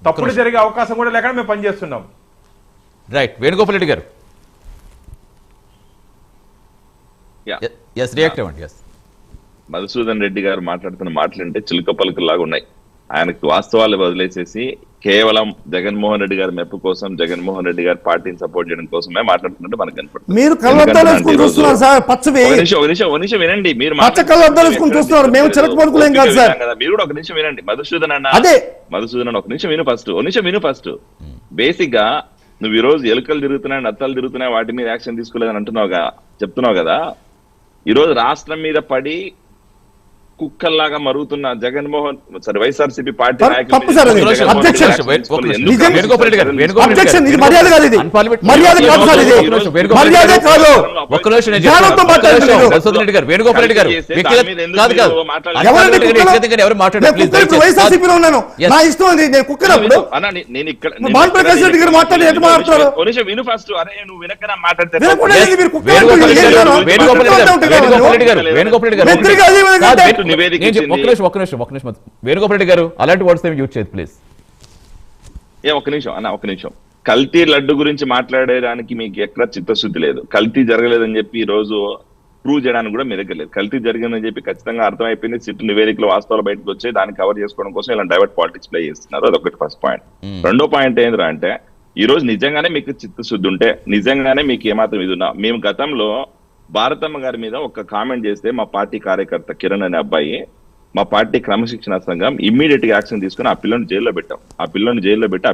తప్పుడు జరిగే అవకాశం కూడా లేకుండా మేము పనిచేస్తున్నాం. రైట్, వేణుగోపాల్ రెడ్డి గారు మధుసూదన్ రెడ్డి గారు మాట్లాడుతున్న మాటలంటే చిలుక పలుకులాగా ఉన్నాయి. ఆయనకు వాస్తవాలు వదిలేసేసి కేవలం జగన్మోహన్ రెడ్డి గారి మెప్పు కోసం, జగన్మోహన్ రెడ్డి గారి పార్టీని సపోర్ట్ చేయడం కోసమే మాట్లాడుతున్నట్టు మనకు కనపడుతుంది. మీరు వినండి, మీరు మీరు కూడా ఒక నిమిషం వినండి. మధుసూదన్ ఒక నిమిషం విను ఫస్ట్. బేసిక్ గా నువ్వు ఈ రోజు ఎలుకలు తిరుగుతున్నాయి, నత్తలు తిరుగుతున్నాయి, వాటి మీద యాక్షన్ తీసుకోలేదని చెప్తున్నావు కదా. ఈ రోజు రాష్ట్రం మీద పడి కుక్కల్లాగా మరుగుతున్న జగన్మోహన్ వైఎస్ఆర్సీపీ పార్టీ వేణుగోపాల్ రెడ్డి గారు అలాంటి వర్డ్స్ యూజ్ చేయదు ప్లీజ్. ఒక నిమిషం కల్తీ లడ్డు గురించి మాట్లాడడానికి మీకు ఎక్కడ చిత్తశుద్ధి లేదు. కల్తీ జరగలేదని చెప్పి ఈ రోజు ప్రూవ్ చేయడానికి కూడా మీ దగ్గర లేదు. కల్తీ జరిగిందని చెప్పి ఖచ్చితంగా అర్థమైపోయింది. సిట్ నివేదికలో వాస్తవాలు బయటకు వచ్చాయి. దాన్ని కవర్ చేసుకోవడం కోసం ఇలా డైవర్ట్ పాలిటిక్స్ ప్లే చేస్తున్నారు. అదొకటి ఫస్ట్ పాయింట్. రెండో పాయింట్ ఏంద్రా అంటే ఈ రోజు నిజంగానే మీకు చిత్తశుద్ధి ఉంటే, నిజంగానే మీకు ఏమాత్రం ఇది ఉన్నా, మేము గతంలో భారతమ్మ గారి మీద ఒక కామెంట్ చేస్తే మా పార్టీ కార్యకర్త కిరణ్ అనే అబ్బాయి, మా పార్టీ క్రమశిక్షణ సంఘం ఇమ్మీడియట్ గా యాక్షన్ తీసుకుని ఆ పిల్లని జైల్లో పెట్టాం. ఆ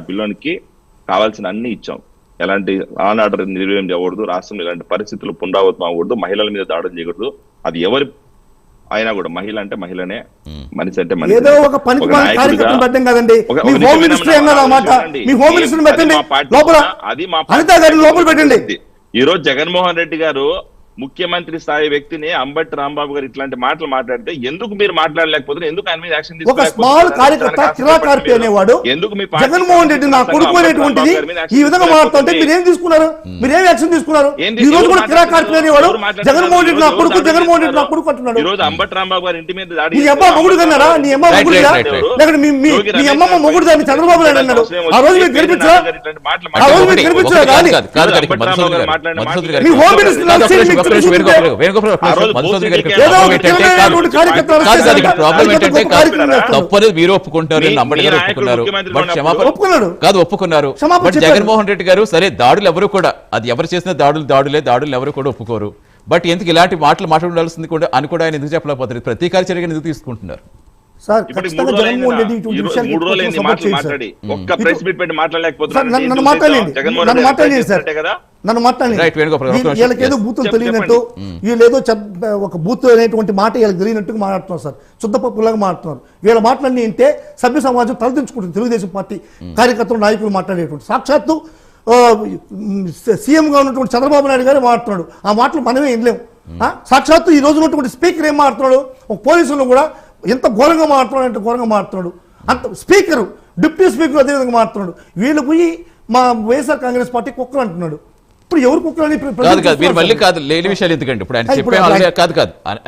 పిల్లోనికి కావాల్సిన అన్ని ఇచ్చాం. ఎలాంటి ఆన్ ఆర్డర్ నిర్వహణ చేయకూడదు, రాష్ట్రంలో ఇలాంటి పరిస్థితులు పునరావృతం అవ్వకూడదు, మహిళల మీద దాడులు చేయకూడదు. అది ఎవరి అయినా కూడా, మహిళ అంటే మహిళనే, మనిషి అంటే మనిషి. ఈ రోజు జగన్మోహన్ రెడ్డి గారు ముఖ్యమంత్రి స్థాయి వ్యక్తిని అంబటి రాంబాబు గారు ఇట్లాంటి మాటలు మాట్లాడితే ఎందుకు మీరు మాట్లాడలేకపోతే, ఎందుకు ఆయన మీద యాక్షన్ ఎందుకు జగన్మోహన్ రెడ్డి నా కొడుకు అనేటువంటిది ఈ విధంగా మాట్లాడుతుంటే మీరేం తీసుకున్నారు? మీరేం యాక్షన్ తీసుకున్నారు? ఈ రోజు కూడా కిరా కార్పొరేట్ అనేవాడు జగన్మోహన్ రెడ్డి నా కొడుకు, జగన్మోహన్ రెడ్డి నా కొడుకు అంటున్నాడు. ఈ రోజు అంబటి రాంబాబు గారి ఇంటి మీద దాడి, నీ అమ్మ మొగుడు కన్నారా? నీ అమ్మ మొగుడుదా? లేకపోతే మీ అమ్మమ్మ మొగుడుదా? మీ చంద్రబాబు నాయుడు అన్నాడు. ఆ రోజు మీరు గెలిపించరా? ఆ రోజు మీరు గెలిపించరా? కానీ మీ హోమ్ మినిస్టర్ తప్పలేదు, మీరు ఒప్పుకుంటారు, ఒప్పుకున్నారు. బట్ జగన్మోహన్ రెడ్డి గారు సరే దాడులు ఎవరు కూడా, అది ఎవరు చేసిన దాడులు ఎవరు కూడా ఒప్పుకోరు. బట్ ఎందుకు ఇలాంటి మాటలు మాట్లాడాల్సింది కూడా అని కూడా ఆయన ఎందుకు చెప్పలేకపోతారు? ప్రతీకార చర్యగా ఎందుకు తీసుకుంటున్నారు? నన్ను వీళ్ళకేదో బూతులు తెలియనట్టు, వీళ్ళేదో ఒక బూత్ అనేటువంటి మాట వీళ్ళకి తెలియనట్టుగా మాట్లాడుతున్నారు సార్. శుద్ధపప్పులాగా మాట్లాడుతున్నారు. వీళ్ళ మాటలన్నీ వింటే సభ్య సమాజం తలదించుకుంటుంది. తెలుగుదేశం పార్టీ కార్యకర్తలు, నాయకులు మాట్లాడేటువంటి సాక్షాత్తు సీఎంగా ఉన్నటువంటి చంద్రబాబు నాయుడు గారు మాట్లాడుతున్నాడు. ఆ మాటలు మనమే వినలేము. సాక్షాత్తు ఈ రోజు ఉన్నటువంటి స్పీకర్ ఏం మాట్లాడుతున్నాడు? ఒక పోలీసులు కూడా ఎంత ఘోరంగా మాట్లాడుతున్నాడు, ఎంత ఘోరంగా మాట్లాడుతున్నాడు. అంత స్పీకరు, డిప్యూటీ స్పీకర్ అదేవిధంగా మాట్లాడుతున్నాడు. వీళ్ళు పోయి మా వైఎస్ఆర్ కాంగ్రెస్ పార్టీ కుక్కలు అంటున్నాడు. ఇప్పుడు ఎవరు కుక్కలు అని మీరు మళ్ళీ కాదు లేని విషయాలు ఎందుకండి? ఇప్పుడు ఆయన చెప్పే కాదు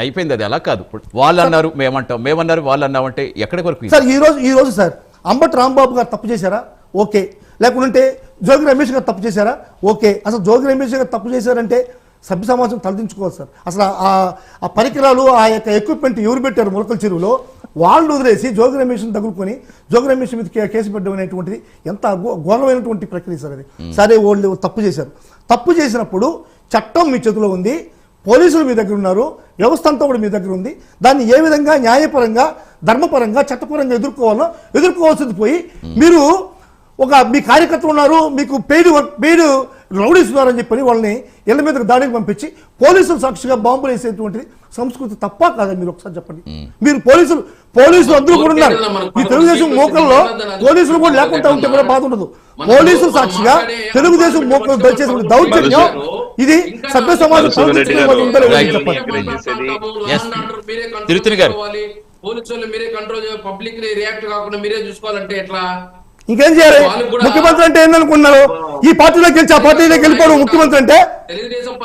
అయిపోయింది, అది అలా కాదు. ఇప్పుడు వాళ్ళు అన్నారు మేమంటాం, మేమన్నారు వాళ్ళు అన్నామంటే ఎక్కడి వరకు సార్? ఈ రోజు సార్ అంబటి రాంబాబు గారు తప్పు చేశారా? ఓకే. లేకుంటే జోగి రమేష్ గారు తప్పు చేశారా? ఓకే. అసలు జోగి రమేష్ గారు తప్పు చేశారంటే సభ్య సమాజం తలదించుకోవాలి సార్. అసలు ఆ పరికరాలు, ఆ యొక్క ఎక్విప్మెంట్ ఎవరు పెట్టారు మొలకల చెరువులో? వాళ్ళు వదిలేసి జోగి రమేష్ని తగులుకొని జోగి రమేష్ మీద కేసు పెట్టడం అనేటువంటిది ఎంత ఘోరమైనటువంటి ప్రక్రియ సార్ అది. సరే, వాళ్ళు తప్పు చేశారు. తప్పు చేసినప్పుడు చట్టం మీ చేతిలో ఉంది, పోలీసులు మీ దగ్గర ఉన్నారు, వ్యవస్థ అంతా కూడా మీ దగ్గర ఉంది. దాన్ని ఏ విధంగా న్యాయపరంగా, ధర్మపరంగా, చట్టపరంగా ఎదుర్కోవాల్సింది పోయి మీరు మీ కార్యకర్తలు ఉన్నారు, మీకు పెయిడ్ రౌడీస్ ఉన్నారని చెప్పని వాళ్ళని ఇళ్ల మీదకి దాడికి పంపించి పోలీసులు సాక్షిగా బాంబులు వేసేటువంటిది సంస్కృతి తప్ప కాదా? మీరు ఒకసారి చెప్పండి. మీరు పోలీసులు అందరూ కూడా ఉన్నారు. ఈ తెలుగుదేశం మోకల్లో పోలీసులు కూడా లేకుండా ఉంటే కూడా బాధ ఉండదు. పోలీసులు సాక్షిగా తెలుగుదేశం మోకలు దయచేసిన దౌర్జన్యం ఇది సభ్య సమాజం ఇంకేం చేయాలి? ముఖ్యమంత్రి అంటే ఏందనుకున్నారు? ఈ పార్టీలోకి గెలిచి ఆ పార్టీలోకి వెళ్ళిపోవడం ముఖ్యమంత్రి అంటే?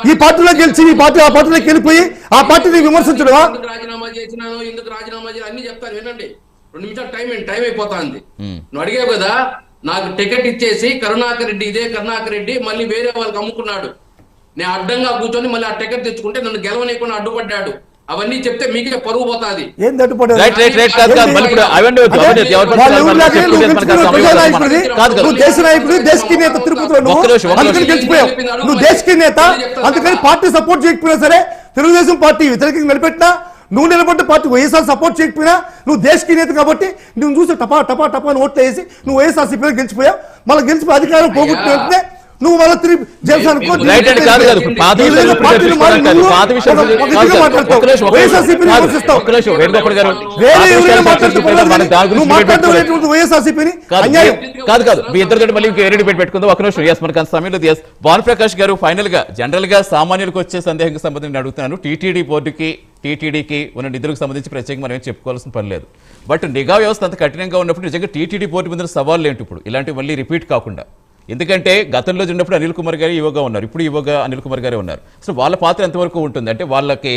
ఈ పార్టీలోకి గెలిచి ఆ పార్టీలోకి వెళ్ళిపోయి ఆ పార్టీని విమర్శించడమా? రాజీనామా చేసినాను, ఎందుకు రాజీనామా చేయాలి అన్ని చెప్తారు. వినండి, 2 నిమిషాలు టైం అయిపోతుంది. నువ్వు అడిగావు కదా, నాకు టికెట్ ఇచ్చేసి కరుణాకర్ రెడ్డి, ఇదే కరుణాకర్ రెడ్డి మళ్ళీ వేరే వాళ్ళకి అమ్ముకున్నాడు. నేను అడ్డంగా కూర్చొని మళ్ళీ ఆ టికెట్ తెచ్చుకుంటే నన్ను గెలవనీయకుండా అడ్డుపడ్డాడు. అవన్నీ చెప్తే మీకే పరువు పోతాది. ఏంది అడ్డుపడ్డాడు? నువ్వు దేశ నాయకుడు, దేశకి నేత, తిరుపతిలో అందుకని గెలిచిపోయావు. నువ్వు దేశకి నేత, అందుకని పార్టీ సపోర్ట్ చేయకపోయినా సరే, తెలుగుదేశం పార్టీ వ్యతిరేకంగా నిలబెట్టినా, నువ్వు నిలబడ్డ పార్టీ వైఎస్ఆర్ సపోర్ట్ చేయకపోయినా, నువ్వు దేశకి నేత కాబట్టి నువ్వు చూసి టపా టపా టపా అని ఓట్లు వేసి నువ్వు వైఎస్ఆర్సీపీ గెలిచిపోయావు. మళ్ళీ గెలిచిపోయి అధికారం పోగొట్టిన నువ్వు మళ్ళీ తిరిగి కాదు మీ ఇద్దరు మళ్ళీ పెట్టుకుందాం ఒక నిమిషం. ఎస్ మనకు సమయంలో ఎస్ భానుప్రకాష్ గారు, ఫైనల్ గా జనరల్ గా సామాన్యులకు వచ్చే సందేహానికి సంబంధించి అడుగుతున్నాను. టీటీడీ బోర్డుకి టీటీడీకి ఉన్న నిధులకు సంబంధించి ప్రత్యేకంగా మనం ఏం చెప్పుకోవాల్సిన పని లేదు. బట్ నిఘా వ్యవస్థ అంత కఠినంగా ఉన్నప్పుడు నిజంగా టీటీడీ బోర్డు మీద సవాళ్ళు ఏంటి ఇప్పుడు ఇలాంటివి మళ్ళీ రిపీట్ కాకుండా? ఎందుకంటే గతంలో ఉన్నప్పుడు అనిల్ కుమార్ గారు ఈవోగా ఉన్నారు, ఇప్పుడు ఈవోగా అనిల్ కుమార్ గారే ఉన్నారు. అసలు వాళ్ళ పాత్ర ఎంతవరకు ఉంటుంది? అంటే వాళ్ళకి